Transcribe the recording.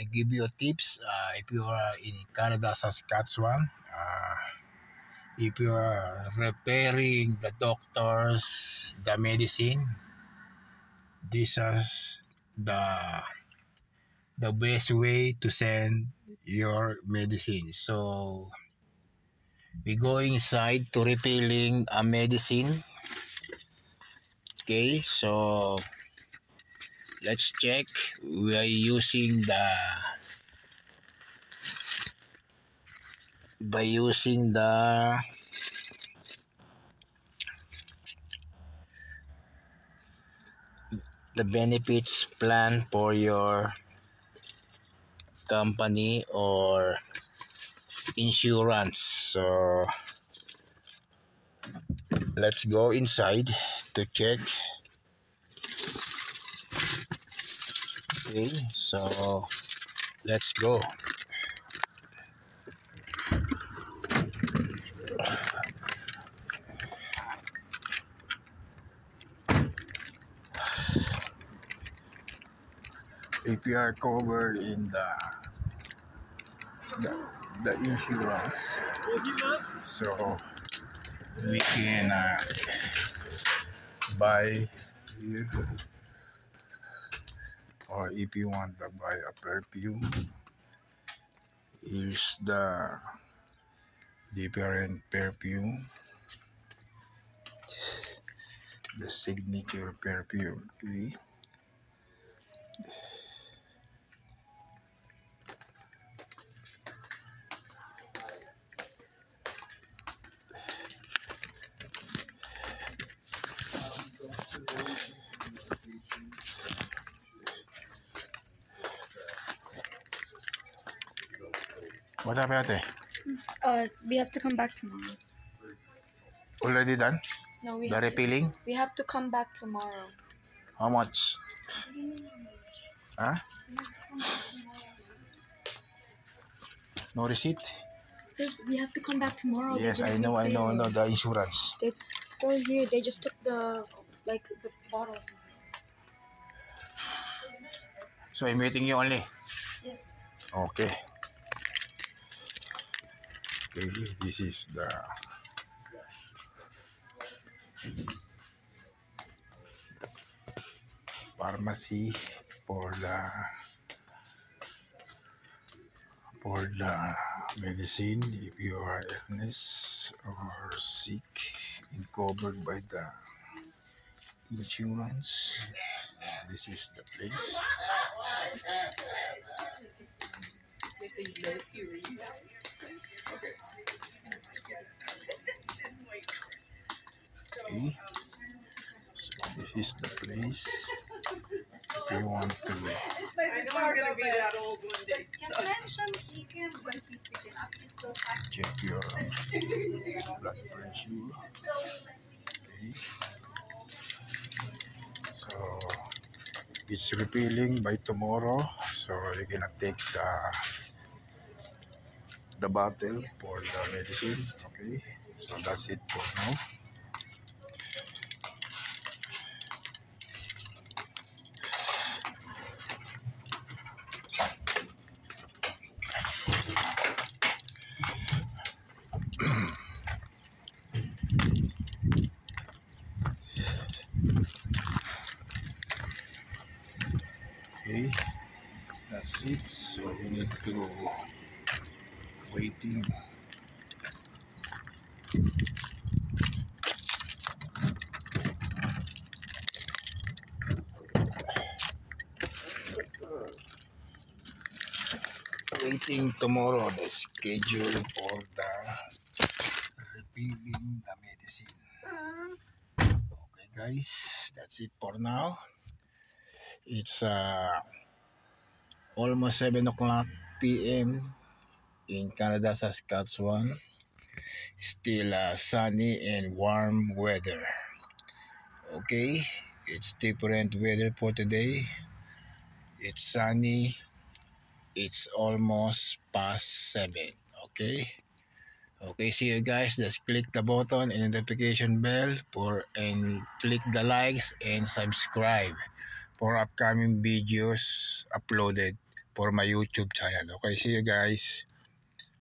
I give you tips if you are in Canada, Saskatchewan. If you are repairing the doctors, the medicine, this is the best way to send your medicine. So we go inside to refilling a medicine. Okay, so let's check. We are using the benefits plan for your company or insurance. So let's go inside to check. Okay, so let's go. If you are covered in the insurance, so we can buy here, or if you want to buy a perfume, here's the different perfume, the signature perfume. Okay, what about it? We have to come back tomorrow. Already done? No, The refilling? We have to come back tomorrow. How much? Huh? No receipt? Because we have to come back tomorrow. Yes, I know, the insurance. They're still here. They just took the bottles. So I'm waiting you only? Yes. Okay. Okay, this is the pharmacy for the medicine if you are illness or sick and covered by the insurance. This is the place. Okay, so this is the place. If you want to I know I'm gonna be that old one day. check your blood pressure. Okay, so it's refilling by tomorrow, so you're gonna take the bottle for the medicine. Okay, so that's it for now. Okay, that's it. So we need to waiting. Waiting tomorrow the schedule for the refilling the medicine. Okay guys, that's it for now. It's almost 7 o'clock p.m. in Canada, Saskatchewan. Still sunny and warm weather. Okay, it's different weather for today. It's sunny. It's almost past 7. Okay. Okay, see you guys. Just click the button and notification bell and click the likes and subscribe for upcoming videos uploaded. for my YouTube channel. Okay, see you guys.